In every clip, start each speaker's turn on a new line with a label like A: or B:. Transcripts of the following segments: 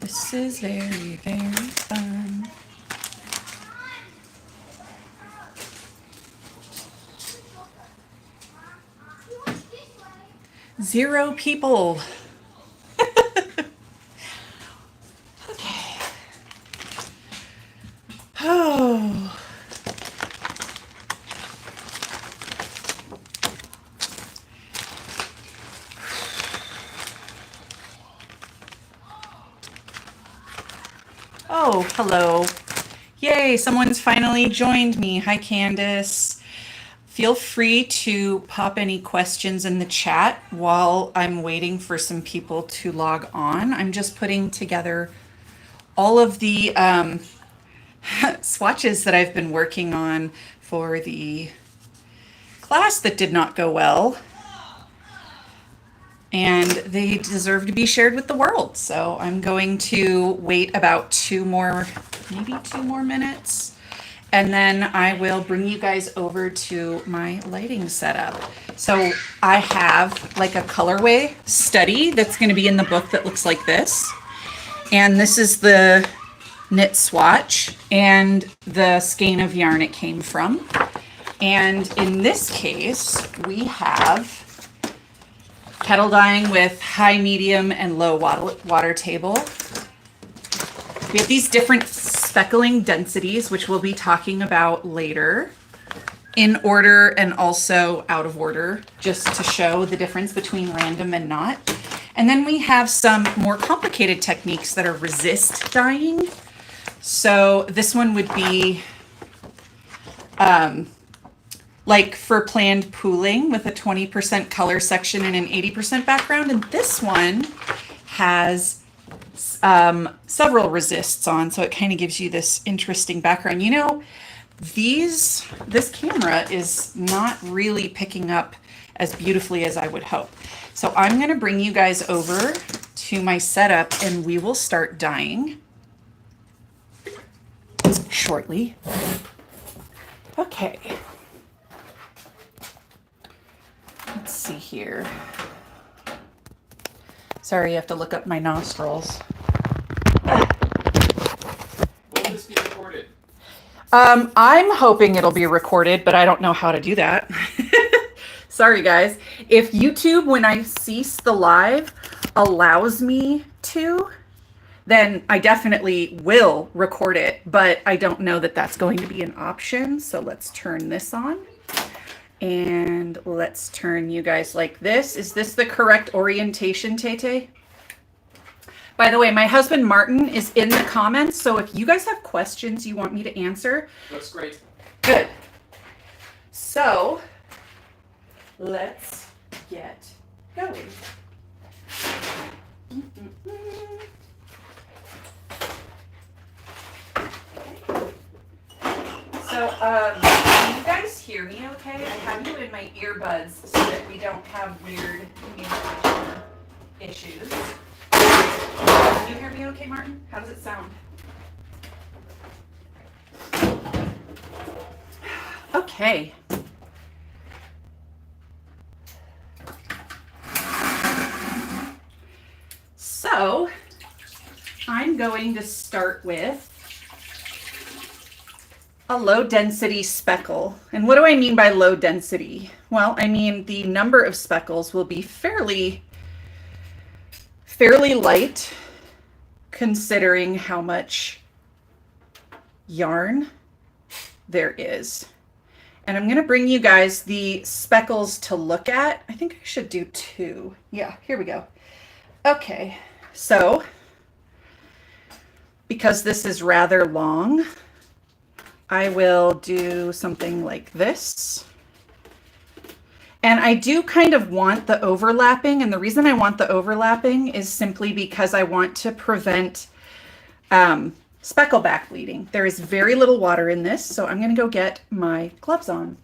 A: This is very, very fun. Zero people. Okay. Oh. Oh, hello. Yay, someone's finally joined me. Hi, Candace. Feel free to pop any questions in the chat while I'm waiting for some people to log on. I'm just putting together all of the swatches that I've been working on for the class that did not go well. And they deserve to be shared with the world. So I'm going to wait about maybe two more minutes. And then I will bring you guys over to my lighting setup. So I have like a colorway study that's going to be in the book that looks like this. And this is the knit swatch and the skein of yarn it came from. And in this case, we have kettle dyeing with high, medium, and low water table. We have these different speckling densities, which we'll be talking about later, in order and also out of order, just to show the difference between random and not. And then we have some more complicated techniques that are resist dyeing. So this one would be like for planned pooling with a 20% color section and an 80% background. And this one has several resists on, so it kind of gives you this interesting background. You know, this camera is not really picking up as beautifully as I would hope. So I'm going to bring you guys over to my setup and we will start dyeing shortly. Okay. Let's see here. Sorry, you have to look up my nostrils.
B: Will this be recorded?
A: I'm hoping it'll be recorded, but I don't know how to do that. Sorry, guys. If YouTube, when I cease the live, allows me to, then I definitely will record it, but I don't know that that's going to be an option. So let's turn this on. And let's turn you guys like this. Is this the correct orientation, Tay? By the way, my husband Martin is in the comments, so if you guys have questions you want me to answer.
B: Looks great.
A: Good. So, let's get going. So, can you guys hear me okay? I have you in my earbuds so that we don't have weird communication issues. Can you hear me okay, Martin? How does it sound? Okay. So, I'm going to start with a low density speckle. And what do I mean by low density? Well, I mean the number of speckles will be fairly light considering how much yarn there is. And I'm going to bring you guys the speckles to look at. I think I should do two. Yeah, here we go. Okay, so because this is rather long, I will do something like this. And I do kind of want the overlapping. And the reason I want the overlapping is simply because I want to prevent speckle back bleeding. There is very little water in this, so I'm going to go get my gloves on.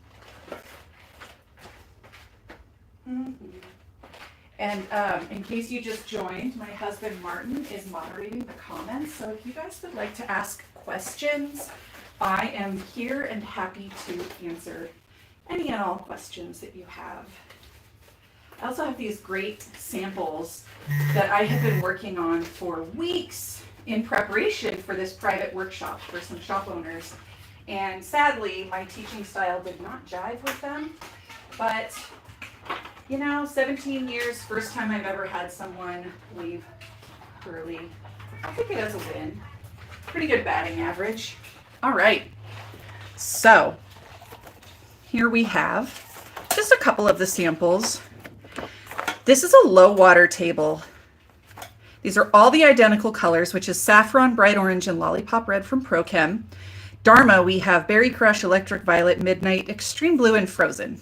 A: And in case you just joined, my husband Martin is moderating the comments. So if you guys would like to ask questions, I am here and happy to answer any and all questions that you have. I also have these great samples that I have been working on for weeks in preparation for this private workshop for some shop owners. And sadly, my teaching style did not jive with them. But, 17 years, first time I've ever had someone leave early. I'll take it as a win. Pretty good batting average. All right. So, here we have just a couple of the samples. This is a low water table. These are all the identical colors, which is saffron, bright orange, and lollipop red from ProChem. Dharma, we have berry crush, electric violet, midnight, extreme blue, and frozen.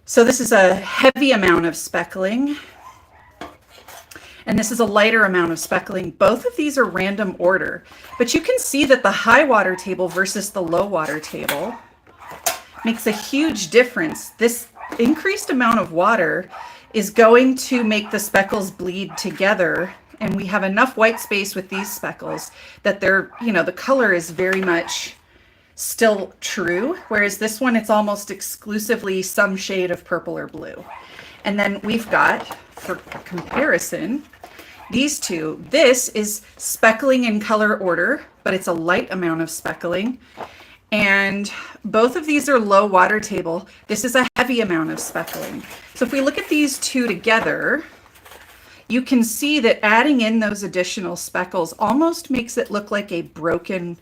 A: So this is a heavy amount of speckling. And this is a lighter amount of speckling. Both of these are random order, but you can see that the high water table versus the low water table makes a huge difference. This increased amount of water is going to make the speckles bleed together, and we have enough white space with these speckles that they're, the color is very much still true, whereas this one, it's almost exclusively some shade of purple or blue. And then we've got, for comparison, these two. This is speckling in color order, but it's a light amount of speckling. And both of these are low water table. This is a heavy amount of speckling. So if we look at these two together, you can see that adding in those additional speckles almost makes it look like a broken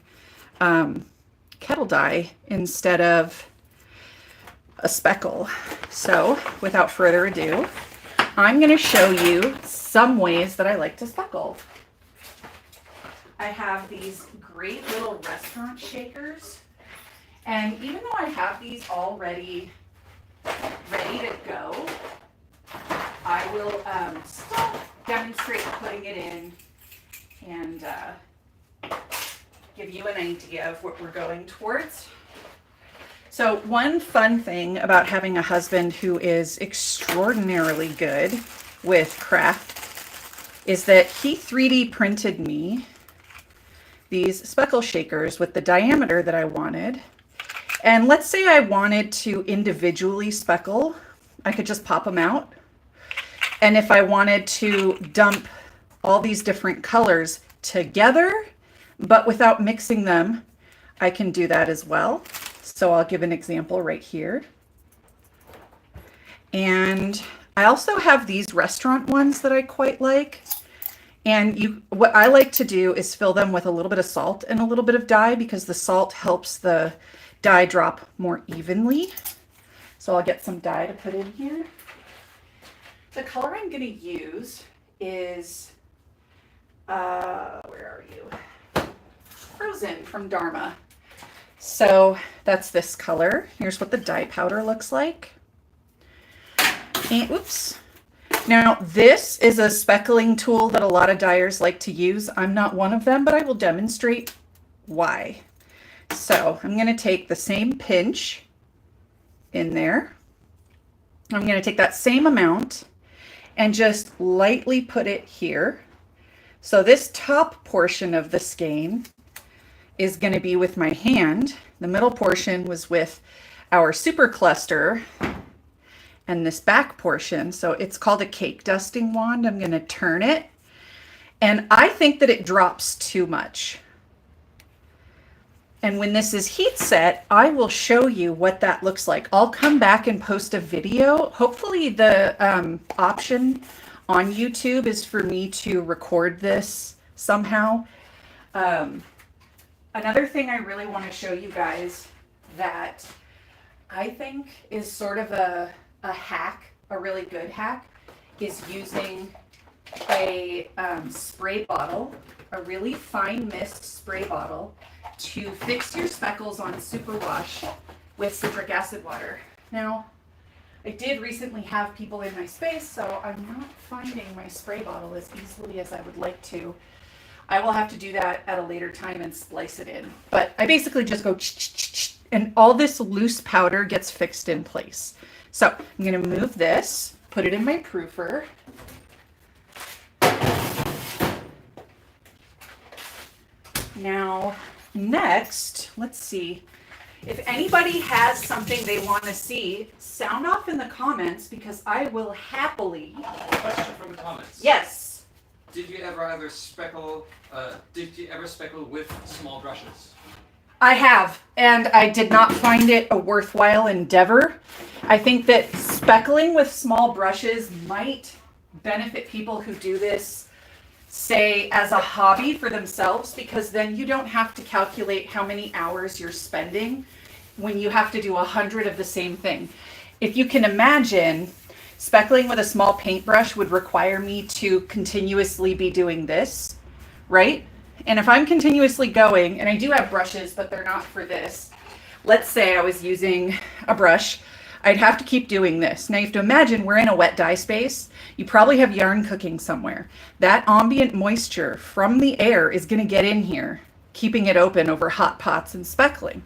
A: kettle die instead of a speckle. So without further ado, I'm going to show you some ways that I like to speckle. I have these great little restaurant shakers. And even though I have these already ready to go, I will still demonstrate putting it in and give you an idea of what we're going towards. So one fun thing about having a husband who is extraordinarily good with craft is that he 3D printed me these speckle shakers with the diameter that I wanted. And let's say I wanted to individually speckle, I could just pop them out. And if I wanted to dump all these different colors together, but without mixing them, I can do that as well. So I'll give an example right here. And I also have these restaurant ones that I quite like. And what I like to do is fill them with a little bit of salt and a little bit of dye, because the salt helps the dye drop more evenly. So I'll get some dye to put in here. The color I'm going to use is, where are you? Frozen from Dharma. So that's this color. Here's what the dye powder looks like. And oops. Now this is a speckling tool that a lot of dyers like to use. I'm not one of them, but I will demonstrate why. So I'm going to take the same pinch in there. I'm going to take that same amount and just lightly put it here. So this top portion of the skein is going to be with my hand. The middle portion was with our super cluster, and this back portion, so it's called a cake dusting wand. I'm going to turn it, and I think that it drops too much. And when this is heat set, I will show you what that looks like. I'll come back and post a video. Hopefully the option on YouTube is for me to record this somehow. Another thing I really want to show you guys that I think is sort of a hack, a really good hack, is using a spray bottle, a really fine mist spray bottle, to fix your speckles on superwash with citric acid water. Now, I did recently have people in my space, so I'm not finding my spray bottle as easily as I would like to. I will have to do that at a later time and splice it in. But I basically just go and all this loose powder gets fixed in place. So I'm going to move this, put it in my proofer. Now, next, let's see. If anybody has something they want to see, sound off in the comments, because I will happily.
B: Question from the comments.
A: Yes.
B: Did you ever speckle? Did you ever speckle with small brushes?
A: I have, and I did not find it a worthwhile endeavor. I think that speckling with small brushes might benefit people who do this, say, as a hobby for themselves, because then you don't have to calculate how many hours you're spending when you have to do 100 of the same thing. If you can imagine, speckling with a small paintbrush would require me to continuously be doing this, right? And if I'm continuously going, and I do have brushes, but they're not for this. Let's say I was using a brush, I'd have to keep doing this. Now you have to imagine we're in a wet dye space. You probably have yarn cooking somewhere. That ambient moisture from the air is going to get in here, keeping it open over hot pots and speckling.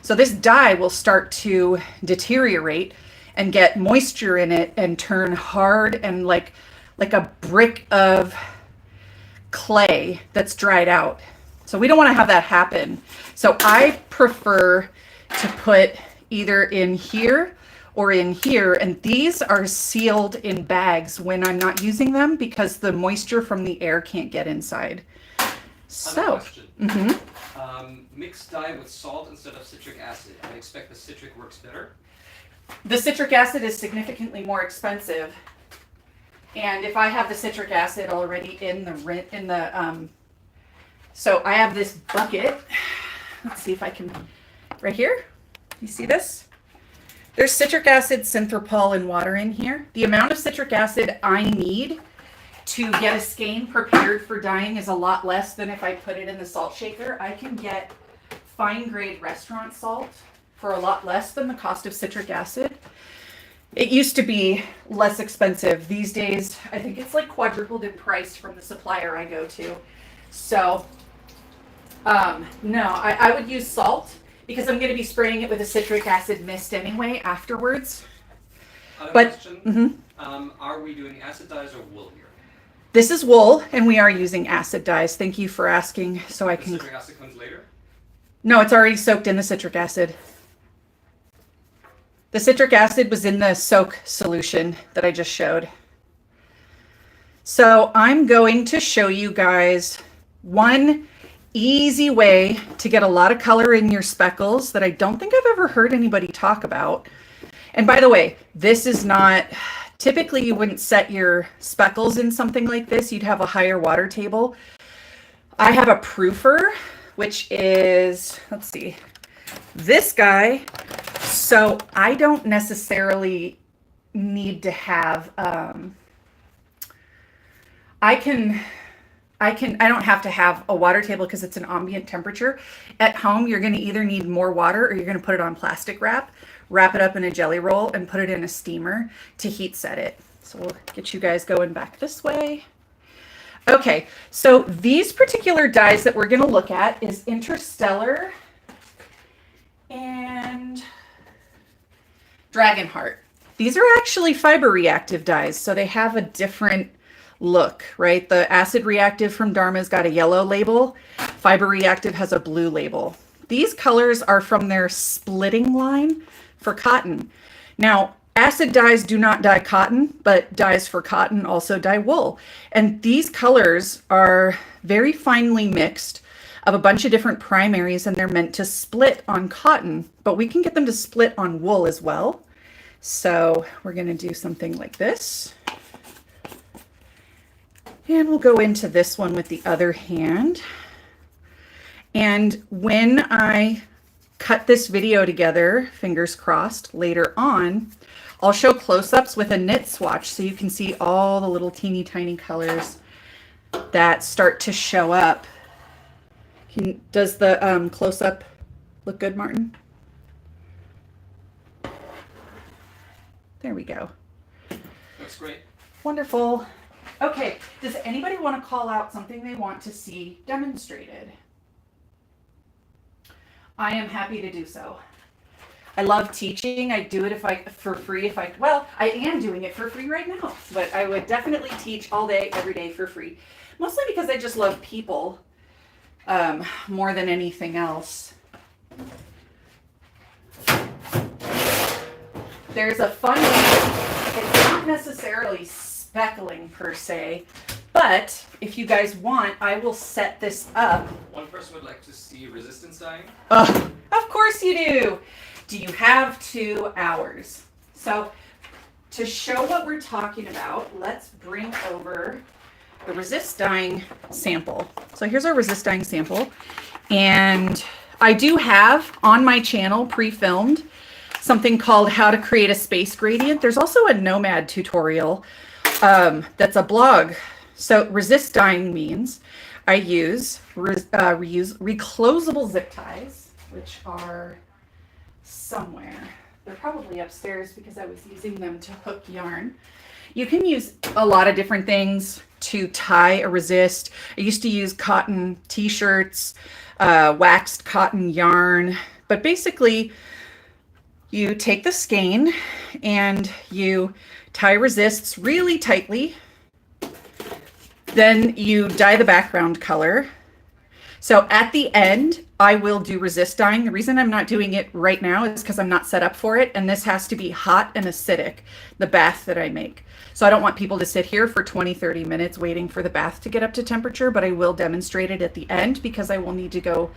A: So this dye will start to deteriorate and get moisture in it and turn hard and like a brick of clay that's dried out. So we don't want to have that happen. So I prefer to put either in here or in here, and these are sealed in bags when I'm not using them because the moisture from the air can't get inside. So,
B: mix dye with salt instead of citric acid. I expect the citric works better.
A: The citric acid is significantly more expensive. And if I have the citric acid already so I have this bucket. Let's see if I can, right here. You see this? There's citric acid, synthropol, and water in here. The amount of citric acid I need to get a skein prepared for dyeing is a lot less than if I put it in the salt shaker. I can get fine grade restaurant salt for a lot less than the cost of citric acid. It used to be less expensive. These days, I think it's like quadrupled in price from the supplier I go to. So, no, I would use salt because I'm going to be spraying it with a citric acid mist anyway afterwards.
B: Question. Are we doing acid dyes or wool here?
A: This is wool, and we are using acid dyes. Thank you for asking. So I can.
B: The citric acid comes later?
A: No, it's already soaked in the citric acid. The citric acid was in the soak solution that I just showed. So I'm going to show you guys one easy way to get a lot of color in your speckles that I don't think I've ever heard anybody talk about. And by the way, this is not, typically you wouldn't set your speckles in something like this. You'd have a higher water table. I have a proofer, which is, let's see, this guy. So I don't necessarily need to have, I don't have to have a water table because it's an ambient temperature. At home, you're going to either need more water or you're going to put it on plastic wrap it up in a jelly roll, and put it in a steamer to heat set it. So we'll get you guys going back this way. Okay, so these particular dyes that we're going to look at is Interstellar and Dragonheart. These are actually fiber reactive dyes, so they have a different look, right? The acid reactive from Dharma's got a yellow label. Fiber reactive has a blue label. These colors are from their splitting line for cotton. Now, acid dyes do not dye cotton, but dyes for cotton also dye wool. And these colors are very finely mixed of a bunch of different primaries, and they're meant to split on cotton, but we can get them to split on wool as well. So we're going to do something like this. And we'll go into this one with the other hand. And when I cut this video together, fingers crossed, later on, I'll show close-ups with a knit swatch so you can see all the little teeny tiny colors that start to show up. Does the close-up look good, Martin? There we go.
B: Looks great.
A: Wonderful. Okay, does anybody want to call out something they want to see demonstrated? I am happy to do so. I love teaching. I do it for free well, I am doing it for free right now, but I would definitely teach all day, every day for free. Mostly because I just love people more than anything else. There's a fun way. It's not necessarily speckling per se, but But if you guys want, I will set this up.
B: One person would like to see resistance dyeing.
A: Of course you do. Do you have 2 hours? So to show what we're talking about, let's bring over the resist dyeing sample. So here's our resist dyeing sample. And I do have on my channel pre-filmed something called How to Create a Space Gradient. There's also a Nomad tutorial that's a blog. So resist dyeing means I use reuse reclosable zip ties, which are somewhere. They're probably upstairs because I was using them to hook yarn. You can use a lot of different things to tie a resist. I used to use cotton t-shirts, waxed cotton yarn, but basically you take the skein and you tie resists really tightly. Then you dye the background color. So at the end, I will do resist dyeing. The reason I'm not doing it right now is because I'm not set up for it. And this has to be hot and acidic, the bath that I make. So I don't want people to sit here for 20, 30 minutes waiting for the bath to get up to temperature, but I will demonstrate it at the end because I will need to go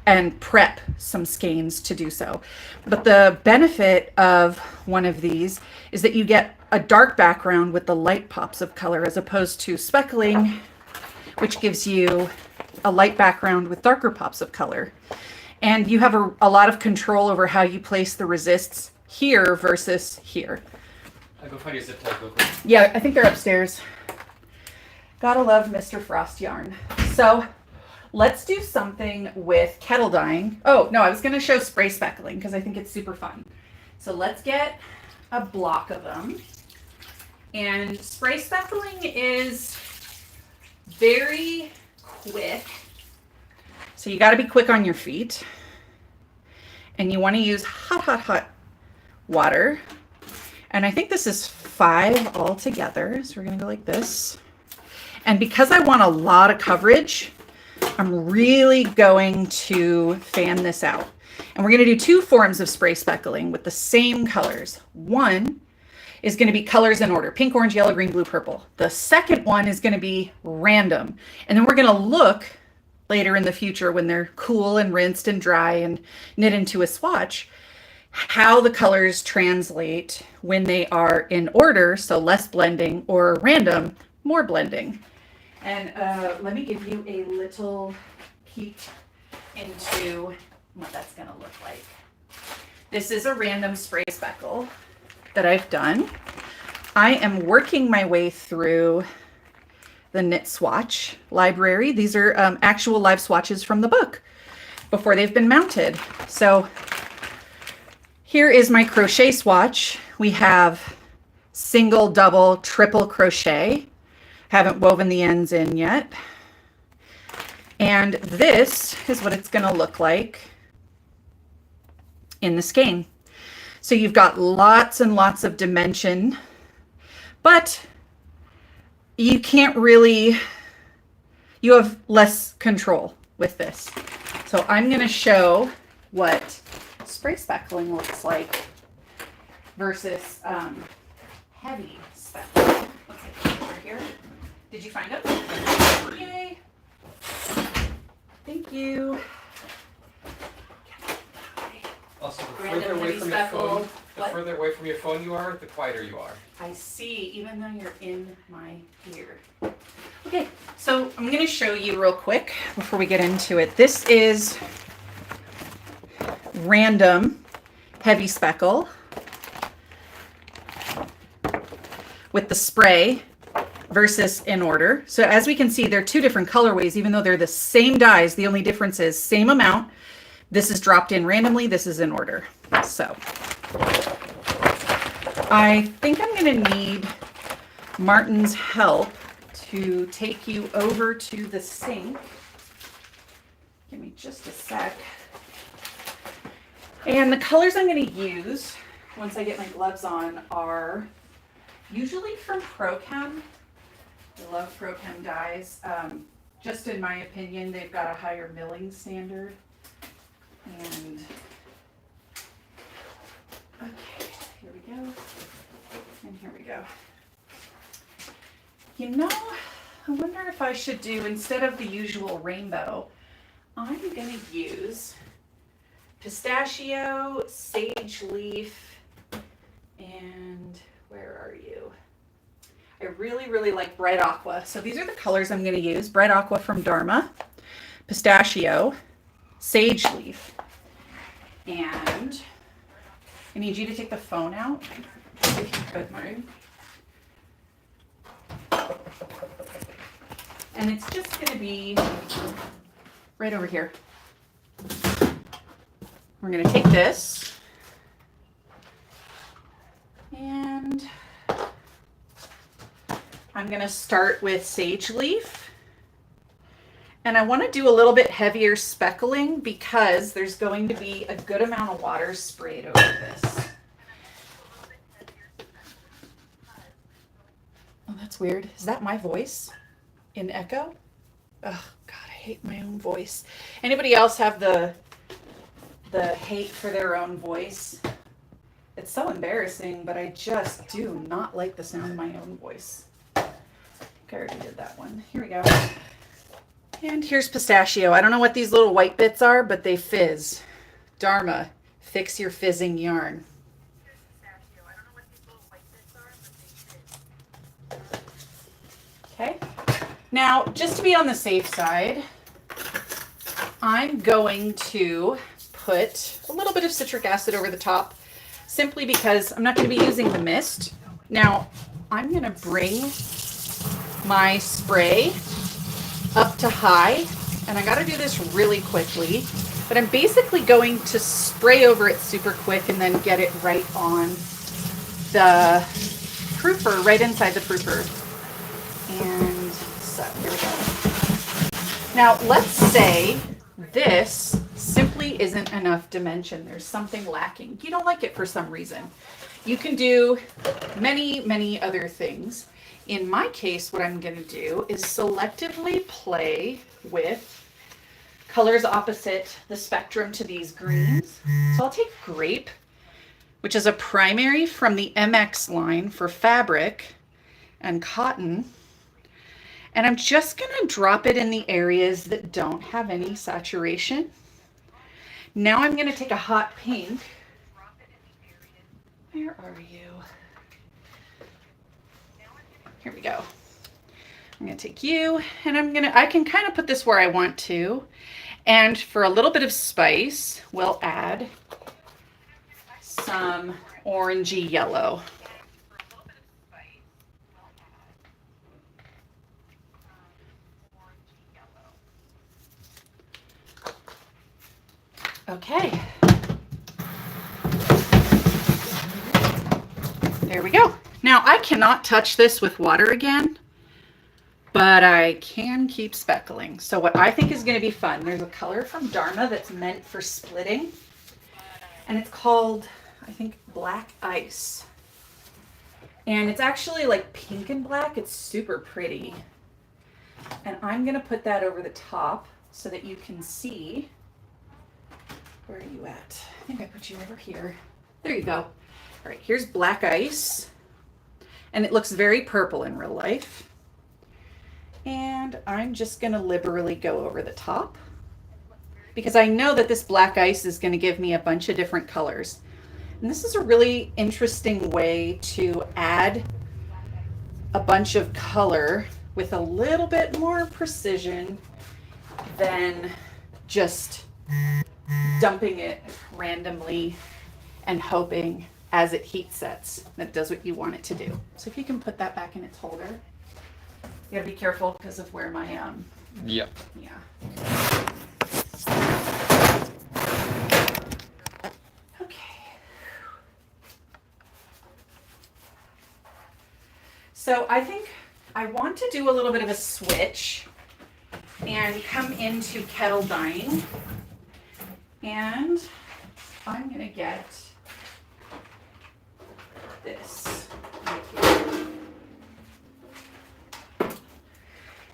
A: and prep some skeins to do so. But the benefit of one of these is that you get a dark background with the light pops of color as opposed to speckling, which gives you a light background with darker pops of color. And you have a lot of control over how you place the resists here versus here.
B: I'll go find your zip ties real quick.
A: Yeah, I think they're upstairs. Gotta love Mr. Frost yarn. So let's do something with kettle dyeing. Oh, no, I was gonna show spray speckling because I think it's super fun. So let's get a block of them. And spray speckling is very quick. So you gotta be quick on your feet. And you wanna use hot, hot, hot water. And I think this is 5 all together. So we're gonna go like this. And because I want a lot of coverage, I'm really going to fan this out. And we're gonna do 2 forms of spray speckling with the same colors. One is gonna be colors in order: pink, orange, yellow, green, blue, purple. The second one is gonna be random. And then we're gonna look later in the future when they're cool and rinsed and dry and knit into a swatch, how the colors translate when they are in order, so less blending, or random, more blending. And let me give you a little peek into what that's gonna look like. This is a random spray speckle that I've done. I am working my way through the Knit Swatch library. These are actual live swatches from the book before they've been mounted. So here is my crochet swatch. We have single, double, triple crochet. Haven't woven the ends in yet. And this is what it's gonna look like in the skein. So you've got lots and lots of dimension, but you can't really, you have less control with this. So I'm gonna show what spray speckling looks like versus heavy speckling. Let's get it over here. Did you find them? Yay! Thank you.
B: Also, the
A: Random
B: further away
A: heavy
B: from your
A: speckle.
B: phone,
A: What?
B: further away from your phone you are, the quieter you are.
A: I see, even though you're in my ear. Okay, so I'm gonna show you real quick before we get into it. This is random heavy speckle with the spray versus in order. So as we can see, they're 2 different colorways, even though they're the same dyes. The only difference is same amount. This is dropped in randomly. This is in order. So I think I'm going to need Martin's help to take you over to the sink. Give me just a sec. And the colors I'm going to use once I get my gloves on are usually from ProChem. I love ProChem dyes. Just in my opinion, they've got a higher milling standard. And okay, here we go. And here we go. You know, I wonder if I should do, instead of the usual rainbow, I'm gonna use pistachio, sage leaf, and where are you? I really, really like bright aqua. So these are the colors I'm gonna use. Bright aqua from Dharma, pistachio, sage leaf, and I need you to take the phone out, if you could, Martin. And it's just going to be right over here. We're going to take this and I'm going to start with sage leaf. And I want to do a little bit heavier speckling because there's going to be a good amount of water sprayed over this. Oh, that's weird. Is that my voice in echo? Oh, God, I hate my own voice. Anybody else have the hate for their own voice? It's so embarrassing, but I just do not like the sound of my own voice. Okay, I already did that one. Here we go. And here's pistachio. I don't know what these little white bits are, but they fizz. Dharma, fix your fizzing yarn. Okay. Now, just to be on the safe side, I'm going to put a little bit of citric acid over the top, simply because I'm not going to be using the mist. Now, I'm going to bring my spray up to high, and I got to do this really quickly, but I'm basically going to spray over it super quick and then get it right on the proofer, right inside the proofer. And so here we go. Now let's say this simply isn't enough dimension. There's something lacking. You don't like it for some reason. You can do many, many other things. In my case, what I'm going to do is selectively play with colors opposite the spectrum to these greens. So I'll take grape, which is a primary from the MX line for fabric and cotton. And I'm just going to drop it in the areas that don't have any saturation. Now I'm going to take a hot pink. Where are you? Here we go. I'm going to take you and I can kind of put this where I want to. And for a little bit of spice, we'll add some orangey yellow. Okay. There we go. Now I cannot touch this with water again, but I can keep speckling. So what I think is going to be fun, there's a color from Dharma that's meant for splitting, and it's called, I think, Black Ice. And it's actually like pink and black. It's super pretty. And I'm going to put that over the top so that you can see. Where are you at? I think I put you over here. There you go. All right, here's Black Ice. And it looks very purple in real life. And I'm just going to liberally go over the top because I know that this Black Ice is going to give me a bunch of different colors. And this is a really interesting way to add a bunch of color with a little bit more precision than just dumping it randomly and hoping as it heat sets that it does what you want it to do. So if you can put that back in its holder. You gotta be careful because of where my
B: Yep.
A: Yeah. Okay. So I think I want to do a little bit of a switch and come into Kettle dyeing, and I'm gonna get this right here.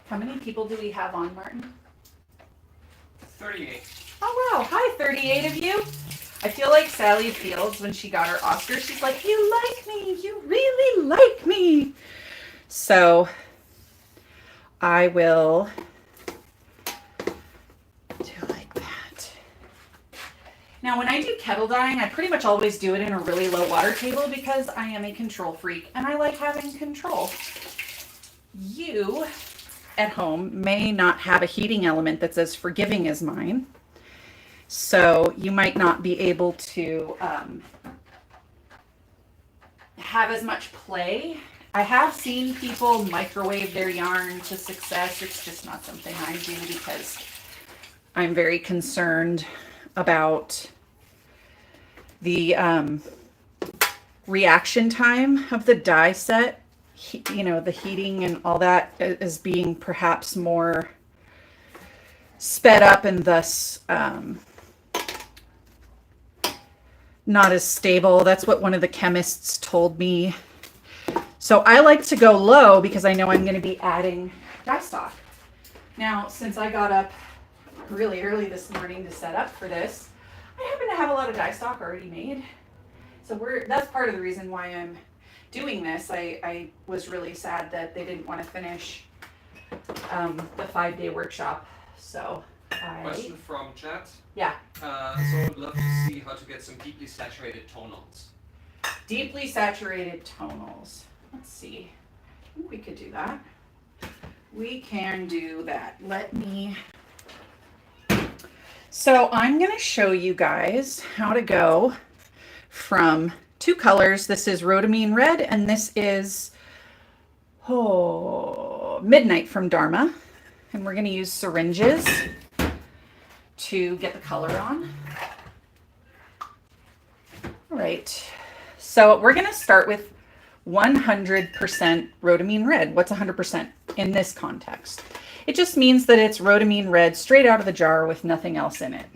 A: How many people do we have on, Martin?
B: 38.
A: Oh wow, hi 38 of you. I feel like Sally Fields when she got her Oscar. She's like, you like me, you really like me. So I will do like that. Now, when I do kettle dyeing, I pretty much always do it in a really low water table because I am a control freak and I like having control. You at home may not have a heating element that's as forgiving as mine, so you might not be able to have as much play. I have seen people microwave their yarn to success. It's just not something I do because I'm very concerned about the reaction time of the dye set. You know, the heating and all that is being perhaps more sped up and thus not as stable. That's what one of the chemists told me. So I like to go low because I know I'm going to be adding dye stock. Now, since I got up really early this morning to set up for this, I happen to have a lot of dye stock already made. So that's part of the reason why I'm doing this. I was really sad that they didn't want to finish the 5-day workshop. So
B: Question from chat.
A: Yeah.
B: So I would love to see how to get some deeply saturated tonals.
A: Deeply saturated tonals. Let's see. I think we could do that. We can do that. So I'm going to show you guys how to go from 2 colors. This is Rhodamine Red and this is Midnight from Dharma. And we're going to use syringes to get the color on. All right. So we're going to start with 100% Rhodamine Red. What's 100% in this context? It just means that it's Rhodamine Red straight out of the jar with nothing else in it.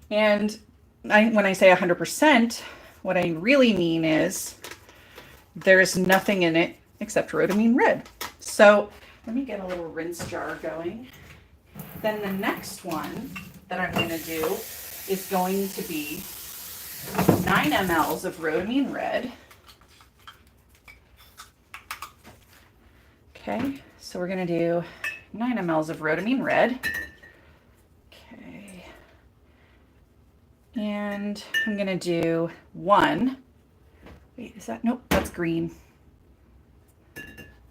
A: And when I say 100%, what I really mean is there's nothing in it except Rhodamine Red. So let me get a little rinse jar going. Then the next one that I'm going to do is going to be 9 mLs of Rhodamine Red. Okay, so we're going to do 9 mLs of Rhodamine Red. Okay. And I'm going to do 1. Wait, is that? Nope, that's green.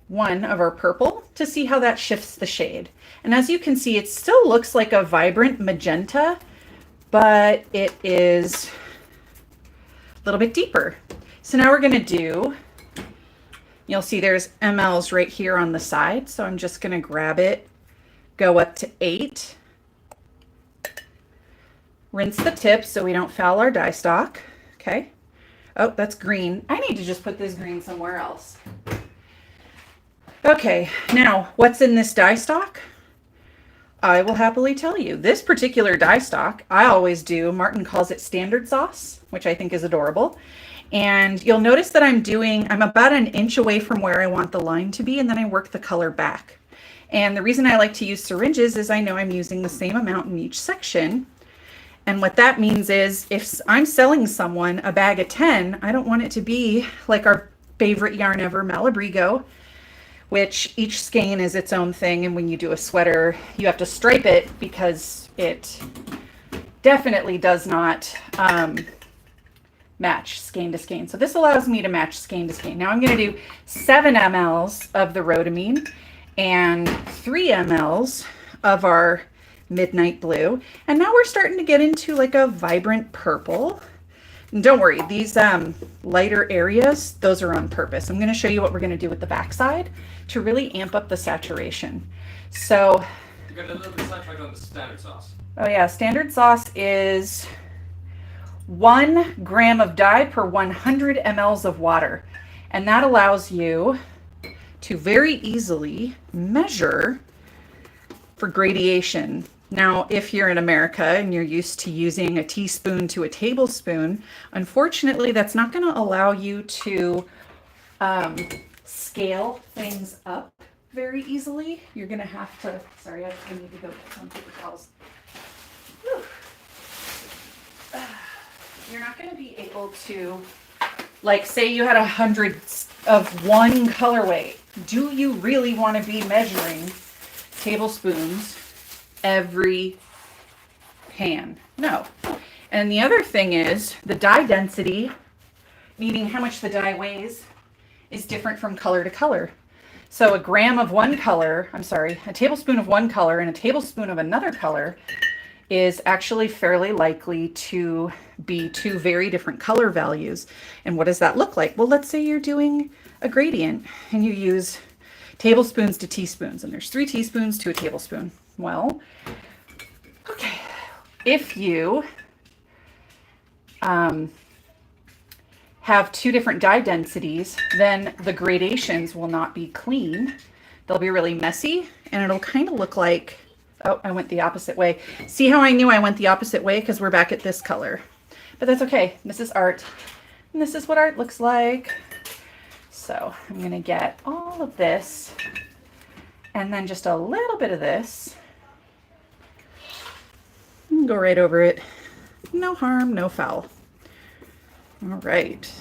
A: 1 of our purple to see how that shifts the shade. And as you can see, it still looks like a vibrant magenta, but it is a little bit deeper. So now we're going to do, you'll see there's mLs right here on the side. So I'm just going to grab it, go up to 8, rinse the tip so we don't foul our dye stock. Okay. Oh, that's green. I need to just put this green somewhere else. Okay, now what's in this dye stock? I will happily tell you. This particular dye stock, I always do, Martin calls it standard sauce, which I think is adorable. And you'll notice that I'm about an inch away from where I want the line to be, and then I work the color back. And the reason I like to use syringes is I know I'm using the same amount in each section. And what that means is if I'm selling someone a bag of 10, I don't want it to be like our favorite yarn ever, Malabrigo, which each skein is its own thing. And when you do a sweater, you have to stripe it because it definitely does not match skein to skein. So this allows me to match skein to skein. Now I'm going to do 7 mLs of the Rhodamine and 3 mLs of our Midnight Blue. And now we're starting to get into like a vibrant purple. And don't worry, these lighter areas, those are on purpose. I'm going to show you what we're going to do with the backside to really amp up the saturation. So
B: You got a little bit sidetracked on the standard sauce.
A: Oh yeah, standard sauce is 1 gram of dye per 100 mLs of water. And that allows you to very easily measure for gradation. Now, if you're in America and you're used to using a teaspoon to a tablespoon, unfortunately, that's not going to allow you to scale things up very easily. You're going to have to, sorry, I need to go get some paper towels. Whew. You're not going to be able to, like, say you had 100 of one colorway Do you really want to be measuring tablespoons every pan? No. And the other thing is the dye density, meaning how much the dye weighs, is different from color to color. So a tablespoon of one color and a tablespoon of another color is actually fairly likely to be two very different color values. And what does that look like? Well, let's say you're doing a gradient and you use tablespoons to teaspoons, and there's 3 teaspoons to a tablespoon. Well, okay, if you have 2 different dye densities, then the gradations will not be clean. They'll be really messy, and it'll kind of look like, oh, I went the opposite way. See how I knew I went the opposite way? Because we're back at this color. But that's okay. This is art. And this is what art looks like. So I'm going to get all of this and then just a little bit of this. And go right over it. No harm, no foul. All right.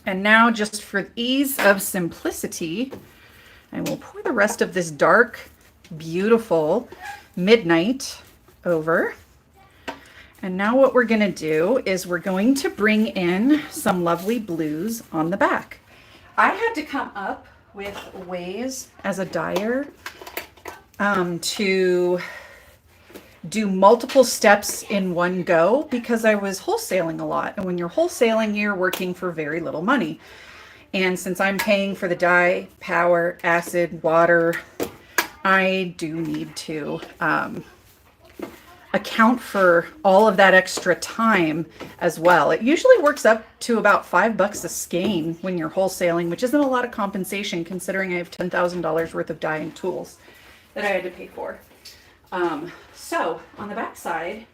A: And now, just for ease of simplicity, I will pour the rest of this dark, beautiful Midnight over. And now what we're going to do is we're going to bring in some lovely blues on the back. I had to come up with ways as a dyer to do multiple steps in one go because I was wholesaling a lot. And when you're wholesaling, you're working for very little money. And since I'm paying for the dye, power, acid, water, I do need to account for all of that extra time as well. It usually works up to about $5 a skein when you're wholesaling, which isn't a lot of compensation considering I have $10,000 worth of dye and tools that I had to pay for. So on the back side,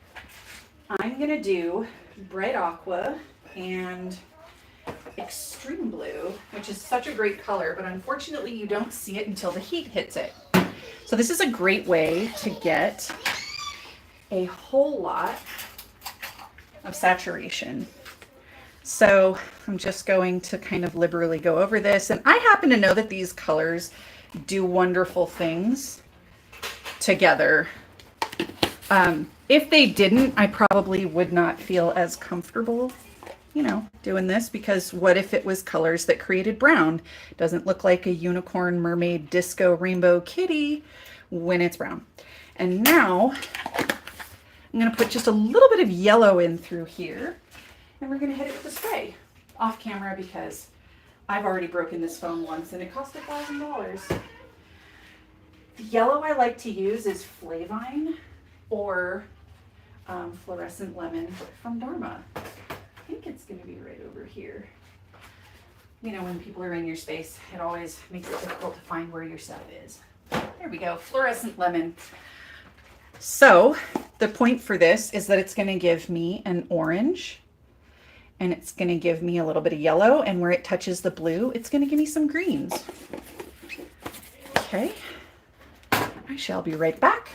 A: I'm gonna do bright aqua and extreme blue, which is such a great color, but unfortunately you don't see it until the heat hits it. So this is a great way to get a whole lot of saturation. So I'm just going to kind of liberally go over this. And I happen to know that these colors do wonderful things together. If they didn't, I probably would not feel as comfortable, you know, doing this, because what if it was colors that created brown? Doesn't look like a unicorn, mermaid, disco, rainbow kitty when it's brown. And now I'm going to put just a little bit of yellow in through here, and we're going to hit it with the spray off camera because I've already broken this phone once and it cost $1,000. The yellow I like to use is Flavine or fluorescent lemon from Dharma. I think it's going to be right over here. You know, when people are in your space, it always makes it difficult to find where your stuff is. There we go, fluorescent lemon. So the point for this is that it's going to give me an orange, and it's going to give me a little bit of yellow, and where it touches the blue, it's going to give me some greens. Okay, I shall be right back.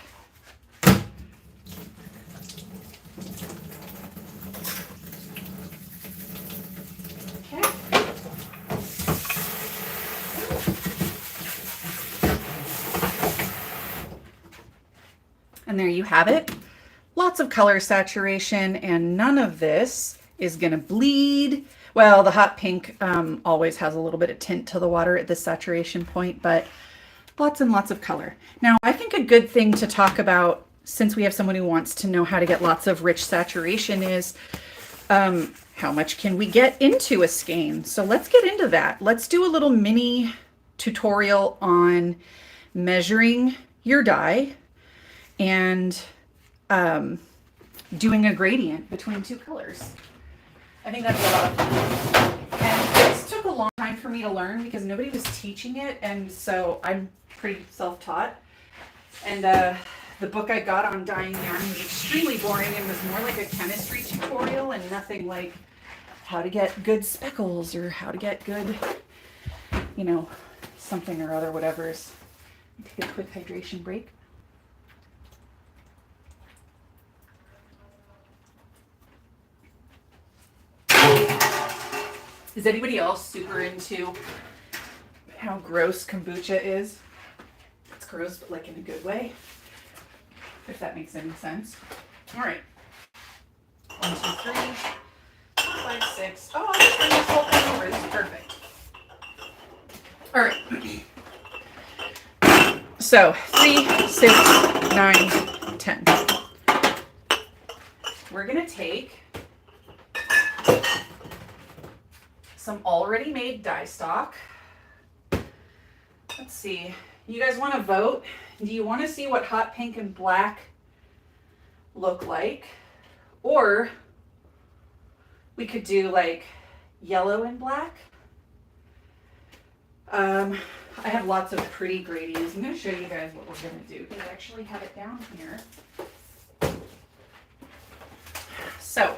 A: And there you have it. Lots of color saturation, and none of this is going to bleed. Well, the hot pink always has a little bit of tint to the water at this saturation point, but lots and lots of color. Now, I think a good thing to talk about, since we have someone who wants to know how to get lots of rich saturation, is how much can we get into a skein? So let's get into that. Let's do a little mini tutorial on measuring your dye and doing a gradient between 2 colors. I think that'd be a lot of fun. And this took a long time for me to learn because nobody was teaching it, and so I'm pretty self-taught. And the book I got on dyeing yarn was extremely boring and was more like a chemistry tutorial and nothing like how to get good speckles or how to get good, you know, something or other, whatever's. Take a quick hydration break. Is anybody else super into how gross kombucha is. It's gross, but like in a good way, if that makes any sense. All right. 1, 2, 3, 5, 6. Oh, I'll just bring this whole thing over. This is perfect. All right. So 3, 6, 9, 10. We're gonna take some already made dye stock. Let's see. You guys want to vote? Do you want to see what hot pink and black look like? Or we could do like yellow and black. I have lots of pretty gradients. I'm going to show you guys what we're going to do. I actually have it down here. So,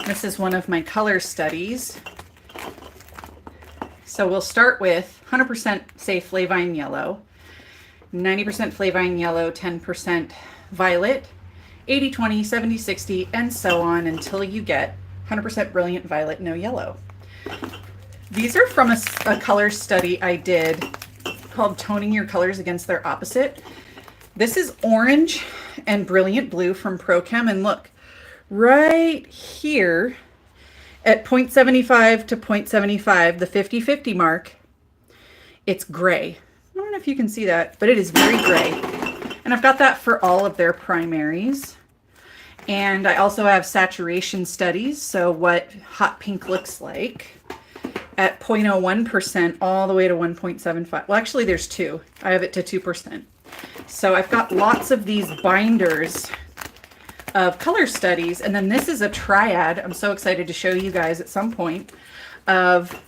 A: this is one of my color studies. So we'll start with 100% say Flavine yellow, 90% Flavine yellow, 10% violet, 80, 20, 70, 60, and so on until you get 100% brilliant violet, no yellow. These are from a color study I did called Toning Your Colors Against Their Opposite. This is orange and brilliant blue from ProChem, and look, right here at 0.75 to 0.75, the 50-50 mark, it's gray. I don't know if you can see that, but it is very gray. And I've got that for all of their primaries. And I also have saturation studies, so what hot pink looks like at 0.01% all the way to 1.75. Well, actually there's 2. I have it to 2%. So I've got lots of these binders of color studies, and then this is a triad. I'm so excited to show you guys at some point of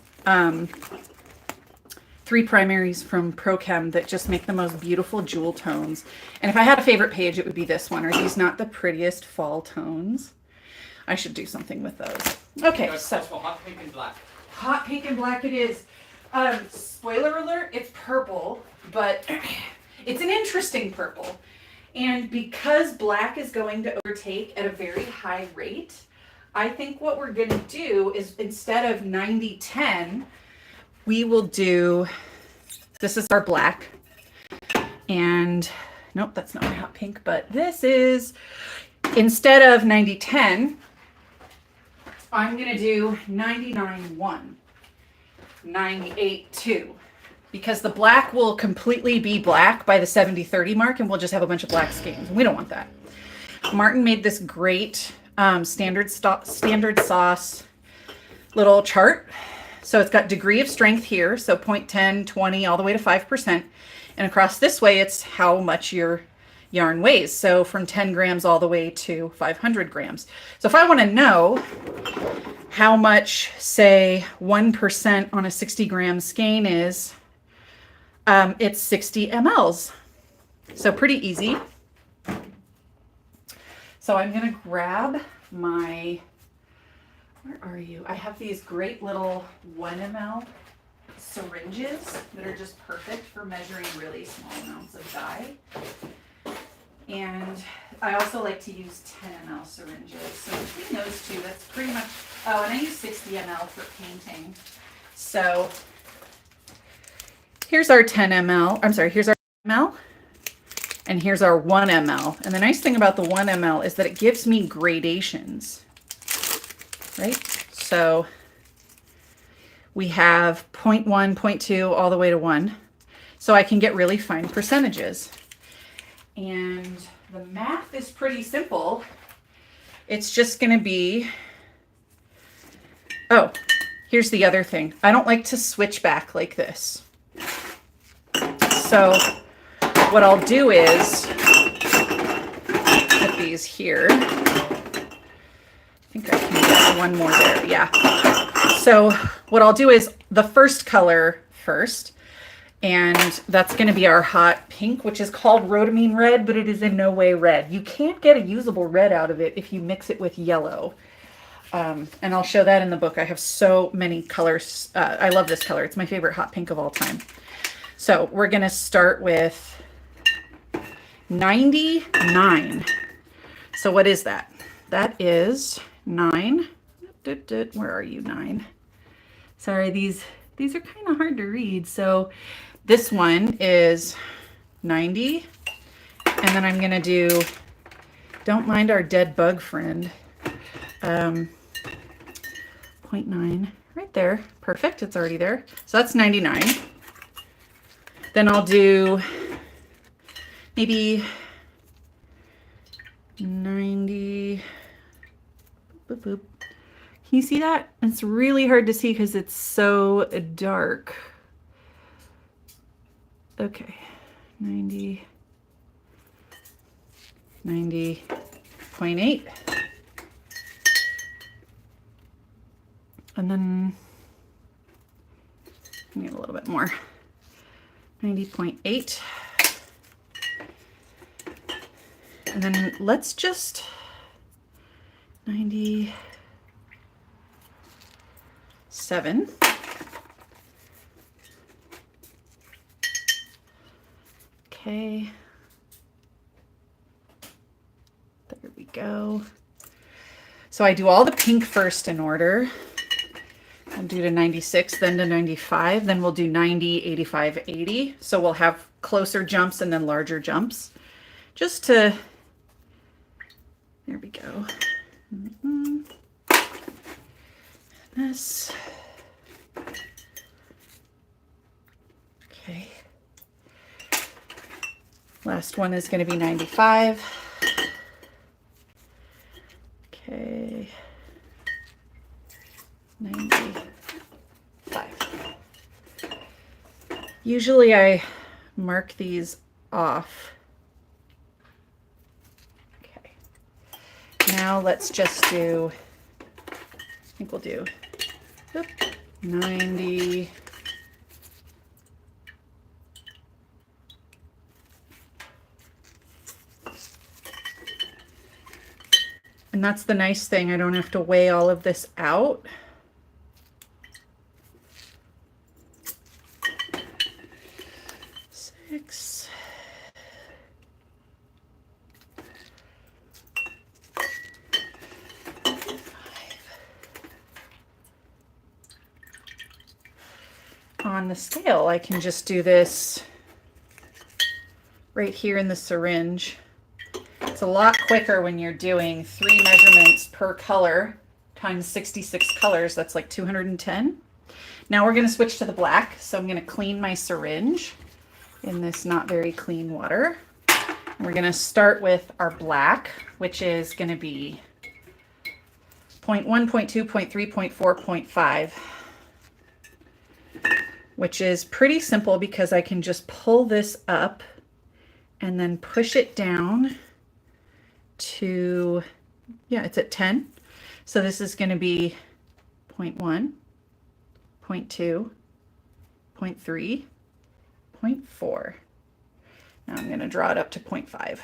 A: 3 primaries from ProChem that just make the most beautiful jewel tones. And if I had a favorite page, it would be this one. Are these not the prettiest fall tones? I should do something with those. Okay, so
B: hot pink and black.
A: Hot pink and black it is. Spoiler alert, it's purple, but it's an interesting purple. And because black is going to overtake at a very high rate, I think what we're going to do is instead of 90-10, we will do, this is our black. And nope, that's not my hot pink, but this is, instead of 90-10, I'm going to do 99-1, 98-2. Because the black will completely be black by the 70-30 mark, and we'll just have a bunch of black skeins. We don't want that. Martin made this great standard sauce little chart. So it's got degree of strength here, so 0.10, 20, all the way to 5%. And across this way, it's how much your yarn weighs. So from 10 grams all the way to 500 grams. So if I want to know how much, say, 1% on a 60-gram skein is, it's 60 mLs. So pretty easy. So I'm going to grab my, where are you? I have these great little 1 ml syringes that are just perfect for measuring really small amounts of dye. And I also like to use 10 ml syringes. So between those two, that's pretty much, oh, and I use 60 ml for painting. So here's our 10 ml, I'm sorry, here's our ml, and here's our 1 ml. And the nice thing about the 1 ml is that it gives me gradations, right? So we have 0.1, 0.2, all the way to 1. So I can get really fine percentages. And the math is pretty simple. It's just gonna be, oh, here's the other thing. I don't like to switch back like this. So what I'll do is put these here. I think I can get one more there. Yeah. So what I'll do is the first color first, and that's going to be our hot pink, which is called rhodamine red, but it is in no way red. You can't get a usable red out of it if you mix it with yellow. And I'll show that in the book. I have so many colors. I love this color. It's my favorite hot pink of all time. So we're going to start with 99. So what is that? That is 9. Where are you, 9? Sorry, these these are kind of hard to read. So this one is 90. And then I'm going to do, don't mind our dead bug friend, 0.9 right there. Perfect. It's already there. So that's 99. Then I'll do maybe 90. Boop, boop. Can you see that? It's really hard to see because it's so dark. Okay, 90, 90.8. And then I need a little bit more. 90.8. And then let's just 97. Okay. There we go. So I do all the pink first in order. I'll do to 96, then to 95, then we'll do 90, 85, 80. So we'll have closer jumps and then larger jumps. Just to, there we go. This. Okay. Last one is going to be 95. Okay. 95. Usually I mark these off. Okay. Now let's just do, I think we'll do 90. And that's the nice thing. I don't have to weigh all of this out. On the scale, I can just do this right here in the syringe. It's a lot quicker when you're doing 3 measurements per color times 66 colors. That's like 210. Now we're going to switch to the black. So I'm going to clean my syringe in this not very clean water. And we're going to start with our black, which is going to be 0.1, 0.2, 0.3, 0.4, 0.5. Which is pretty simple because I can just pull this up and then push it down to, yeah, it's at 10. So this is going to be 0.1, 0.2, 0.3, 0.4. Now I'm going to draw it up to 0.5.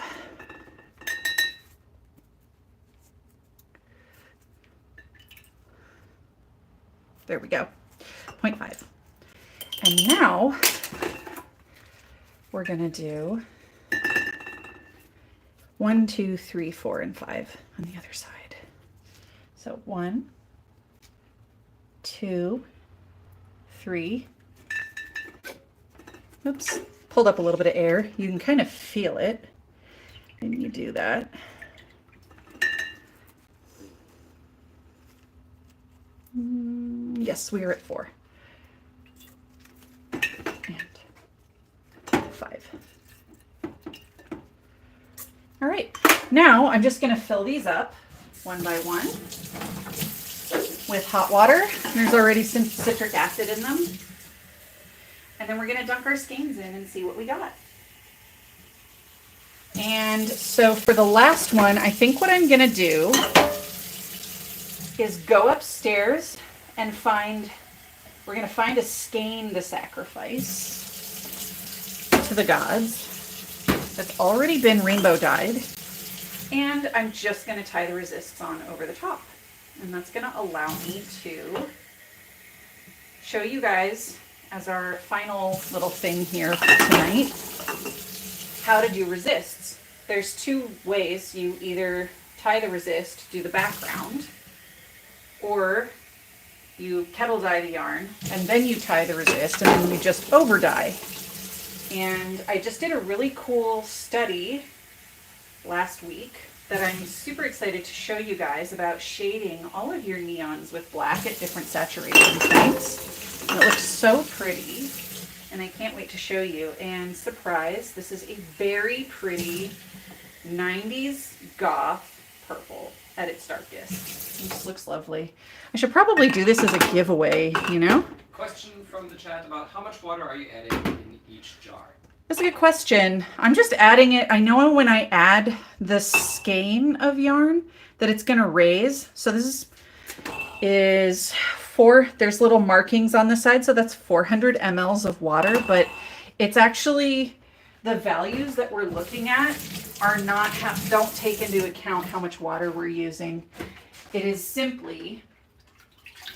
A: There we go, 0.5. And now we're going to do 1, 2, 3, 4, and 5 on the other side. So 1, 2, 3. Oops, pulled up a little bit of air. You can kind of feel it when you do that. Yes, we are at 4. And 5. All right, now I'm just going to fill these up one by one with hot water. There's already some citric acid in them. And then we're going to dunk our skeins in and see what we got. And so for the last one, I think what I'm going to do is go upstairs and we're going to find a skein to sacrifice to the gods that's already been rainbow dyed. And I'm just going to tie the resists on over the top. And that's going to allow me to show you guys, as our final little thing here for tonight, how to do resists. There's 2 ways. You either tie the resist, do the background, or You kettle dye the yarn, and then you tie the resist, and then you just over dye. And I just did a really cool study last week that I'm super excited to show you guys about shading all of your neons with black at different saturation points. And it looks so pretty, and I can't wait to show you. And surprise, this is a very pretty 90s goth purple at its darkest. It just looks lovely. I should probably do this as a giveaway, you know?
B: Question from the chat about how much water are you adding in each jar?
A: That's a good question. I'm just adding it. I know when I add the skein of yarn that it's going to raise. So this is there's little markings on the side. So that's 400 mLs of water, but it's actually the values that we're looking at are not, don't take into account how much water we're using. It is simply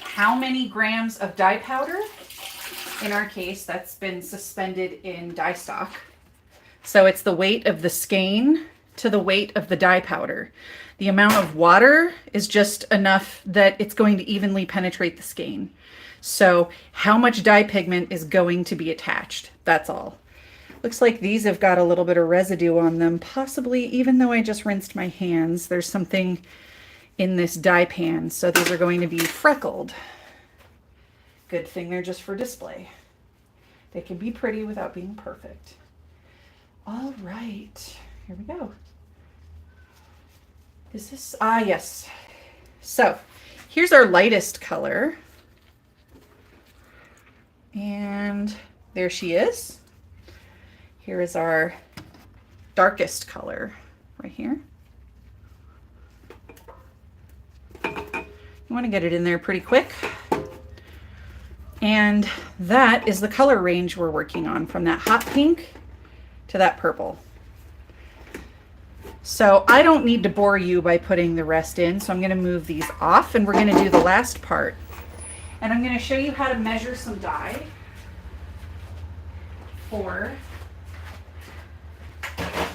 A: how many grams of dye powder. In our case, that's been suspended in dye stock. So it's the weight of the skein to the weight of the dye powder. The amount of water is just enough that it's going to evenly penetrate the skein. So how much dye pigment is going to be attached? That's all. Looks like these have got a little bit of residue on them, possibly, even though I just rinsed my hands, there's something in this dye pan. So these are going to be freckled. Good thing they're just for display. They can be pretty without being perfect. All right, here we go. Is this, yes. So here's our lightest color. And there she is. Here is our darkest color right here. You want to get it in there pretty quick. And that is the color range we're working on, from that hot pink to that purple. So I don't need to bore you by putting the rest in, so I'm going to move these off, and we're going to do the last part. And I'm going to show you how to measure some dye for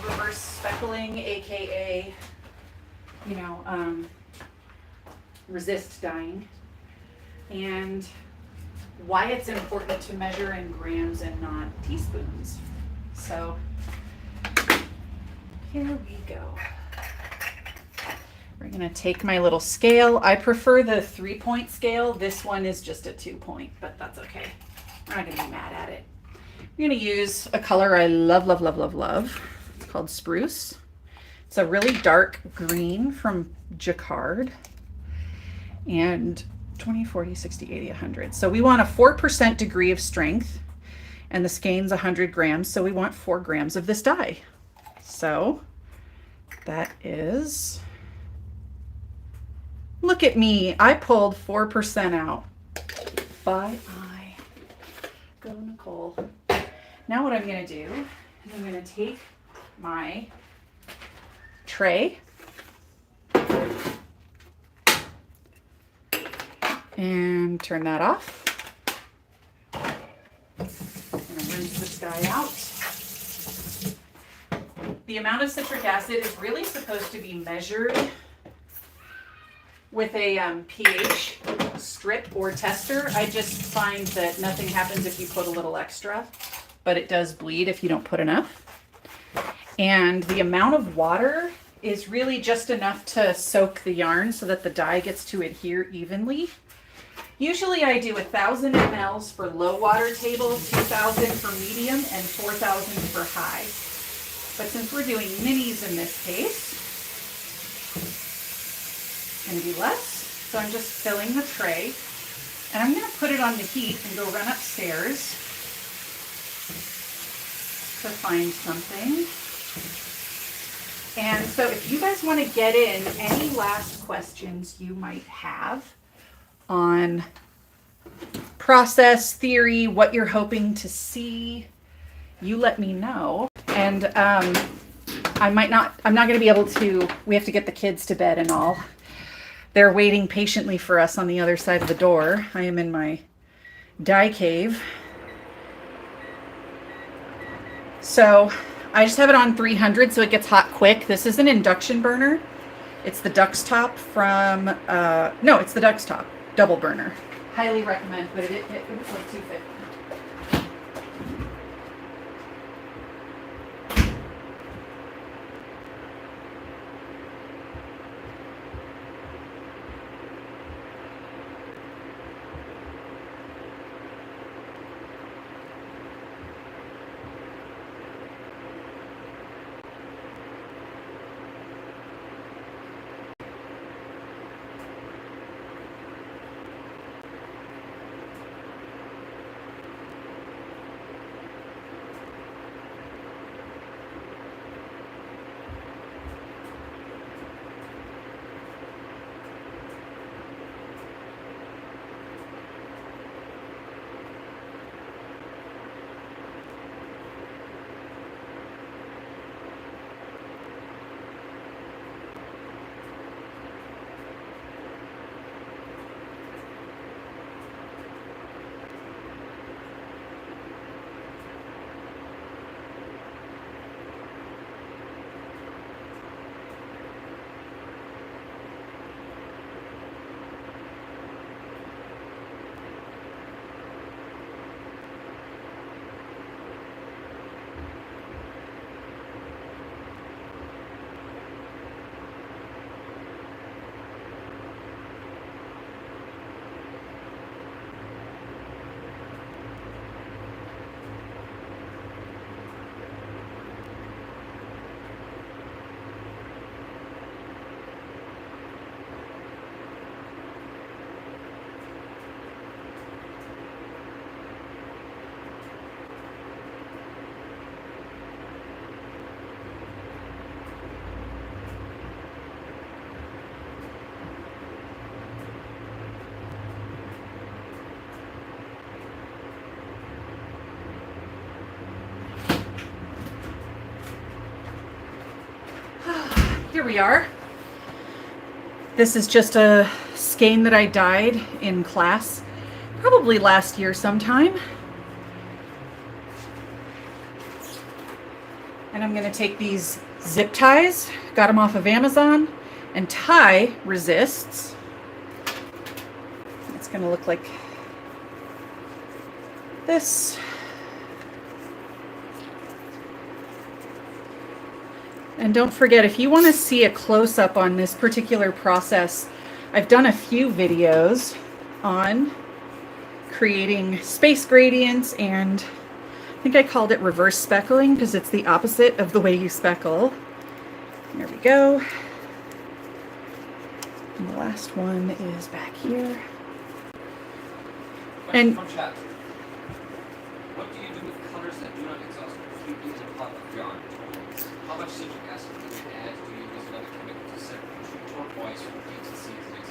A: reverse speckling, aka, you know, resist dyeing, and why it's important to measure in grams and not teaspoons. So here we go. We're gonna take my little scale. I prefer the 3-point scale. This one is just a 2-point, but that's okay. We're not gonna be mad at it. We're gonna use a color I love, love, love, love, love. It's called Spruce. It's a really dark green from Jacquard. And 20, 40, 60, 80, 100. So we want a 4% degree of strength, and the skein's 100 grams. So we want 4 grams of this dye. So that is, look at me. I pulled 4% out. By eye. Go, Nicole. Now what I'm going to do is I'm going to take my tray and turn that off. I'm gonna rinse this guy out. The amount of citric acid is really supposed to be measured with a pH strip or tester. I just find that nothing happens if you put a little extra, but it does bleed if you don't put enough. And the amount of water is really just enough to soak the yarn so that the dye gets to adhere evenly. Usually I do 1,000 mLs for low water table, 2,000 for medium, and 4,000 for high. But since we're doing minis in this case, it's going to be less. So I'm just filling the tray, and I'm going to put it on the heat and go run upstairs to find something. And so if you guys want to get in any last questions you might have on process, theory, what you're hoping to see, you let me know. And I'm not going to be able to, we have to get the kids to bed and all. They're waiting patiently for us on the other side of the door. I am in my dye cave. So I just have it on 300 so it gets hot quick. This is an induction burner. It's the Duck's Top from, no, it's the Duck's Top double burner. Highly recommend, but it was like $2.50. Here we are. This is just a skein that I dyed in class, probably last year sometime. And I'm going to take these zip ties, got them off of Amazon, and tie resists. It's going to look like this. And don't forget, if you want to see a close-up on this particular process, I've done a few videos on creating space gradients, and I think I called it reverse speckling because it's the opposite of the way you speckle. There we go. And the last one is back here.
B: Question from chat. What do you do with colors that do not exhaust if you use a pot of yarn? How much citric acid do you add? Do you use another chemical to separate turquoise from peaks and seeds?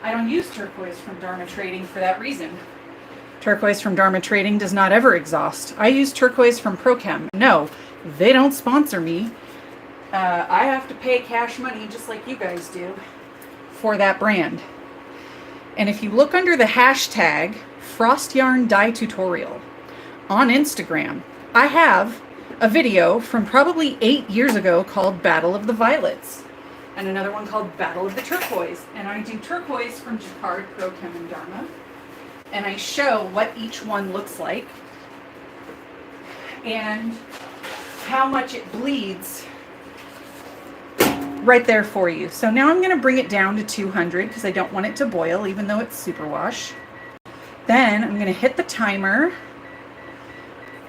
A: I don't use turquoise from Dharma Trading for that reason. Turquoise from Dharma Trading does not ever exhaust. I use turquoise from Prochem. No, they don't sponsor me. I have to pay cash money just like you guys do for that brand. And if you look under the hashtag Frost Yarn Dye Tutorial on Instagram, I have a video from probably 8 years ago called Battle of the Violets, and another one called Battle of the Turquoise. And I do turquoise from Jacquard, Prochem, and Dharma. And I show what each one looks like and how much it bleeds right there for you. So now I'm going to bring it down to 200 because I don't want it to boil, even though it's superwash. Then I'm going to hit the timer,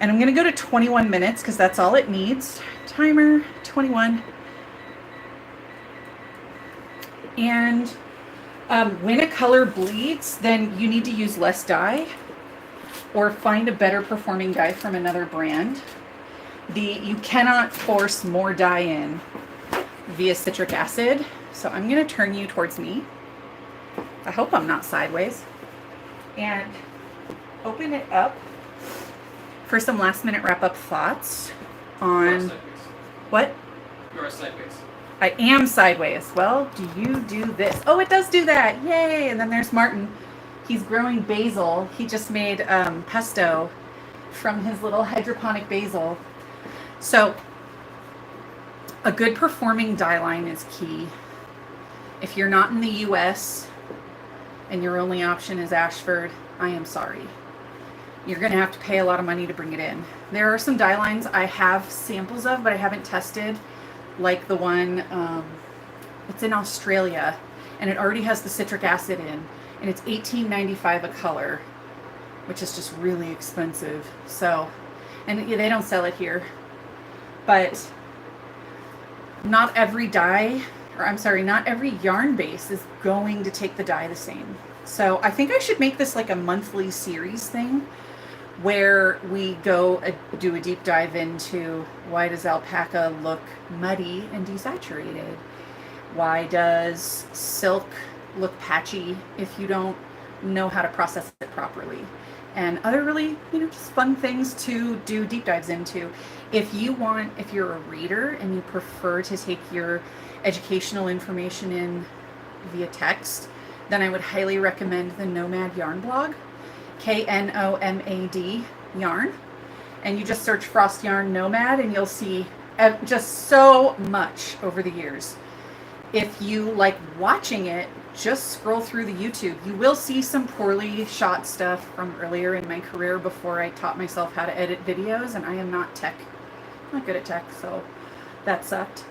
A: and I'm going to go to 21 minutes because that's all it needs. Timer, 21. And when a color bleeds, then you need to use less dye or find a better performing dye from another brand. You cannot force more dye in via citric acid. So I'm going to turn you towards me. I hope I'm not sideways. And open it up for some last minute wrap up thoughts on what?
B: You're sideways.
A: I am sideways. Well, do you do this? Oh, it does do that. Yay. And then there's Martin. He's growing basil. He just made pesto from his little hydroponic basil. So a good performing dye line is key. If you're not in the US, and your only option is Ashford, I am sorry. You're going to have to pay a lot of money to bring it in. There are some dye lines I have samples of, but I haven't tested, like the one, it's in Australia, and it already has the citric acid in, and it's $18.95 a color, which is just really expensive. So, and they don't sell it here, but not every dye, or I'm sorry, not every yarn base is going to take the dye the same. So I think I should make this like a monthly series thing where we go do a deep dive into why does alpaca look muddy and desaturated? Why does silk look patchy if you don't know how to process it properly? And other really, just fun things to do deep dives into. If you're a reader and you prefer to take your educational information in via text, then I would highly recommend the Nomad Yarn blog, KNOMAD yarn. And you just search Frost Yarn Nomad and you'll see just so much over the years. If you like watching it, just scroll through the YouTube. You will see some poorly shot stuff from earlier in my career before I taught myself how to edit videos, and I am not good at tech, so that sucked.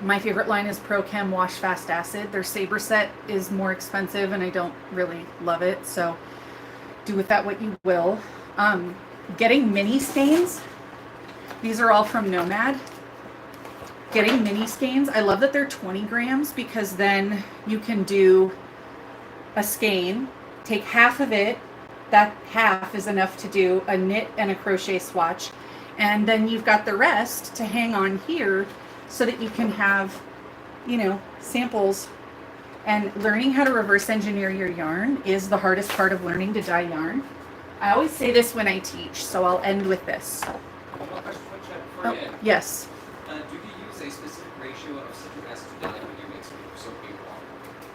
A: My favorite line is ProChem Wash Fast Acid. Their Sabre set is more expensive and I don't really love it, so do with that what you will. Getting mini skeins, these are all from Nomad. Getting mini skeins, I love that they're 20 grams because then you can do a skein, take half of it, that half is enough to do a knit and a crochet swatch, and then you've got the rest to hang on here so that you can have, samples. And learning how to reverse engineer your yarn is the hardest part of learning to dye yarn. I always say this when I teach, so I'll end with this.
B: One question
A: Oh, yes.
B: Do you use a specific ratio of citric acid to dye when you make soaking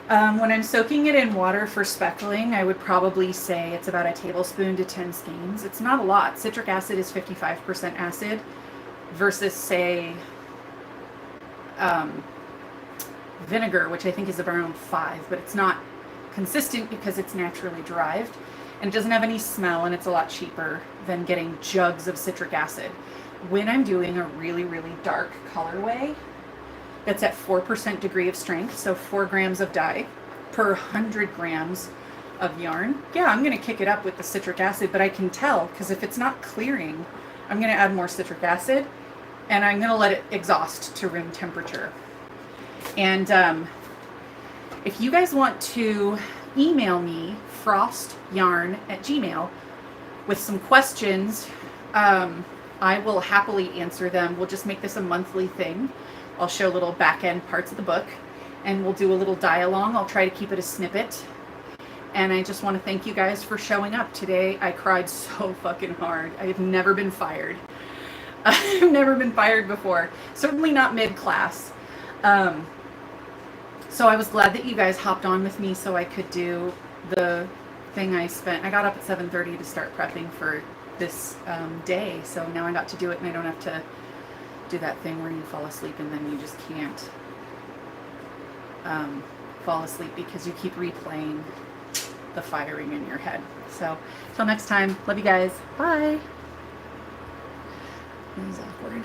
B: water?
A: When I'm soaking it in water for speckling, I would probably say it's about a tablespoon to 10 skeins. It's not a lot. Citric acid is 55% acid versus, say, vinegar, which I think is around 5, but it's not consistent because it's naturally derived and it doesn't have any smell, and it's a lot cheaper than getting jugs of citric acid. When I'm doing a really, really dark colorway that's at 4% degree of strength, so 4 grams of dye per 100 grams of yarn, yeah, I'm going to kick it up with the citric acid, but I can tell because if it's not clearing, I'm going to add more citric acid and I'm going to let it exhaust to room temperature. And if you guys want to email me, frostyarn@gmail.com, with some questions, I will happily answer them. We'll just make this a monthly thing. I'll show little back end parts of the book and we'll do a little dialogue. I'll try to keep it a snippet. And I just want to thank you guys for showing up today. I cried so fucking hard. I have never been fired. I've never been fired before. Certainly not mid-class. So I was glad that you guys hopped on with me so I could do the thing I got up at 7:30 to start prepping for this day. So now I got to do it and I don't have to do that thing where you fall asleep and then you just can't fall asleep because you keep replaying the firing in your head. So till next time, love you guys. Bye. This is awkward.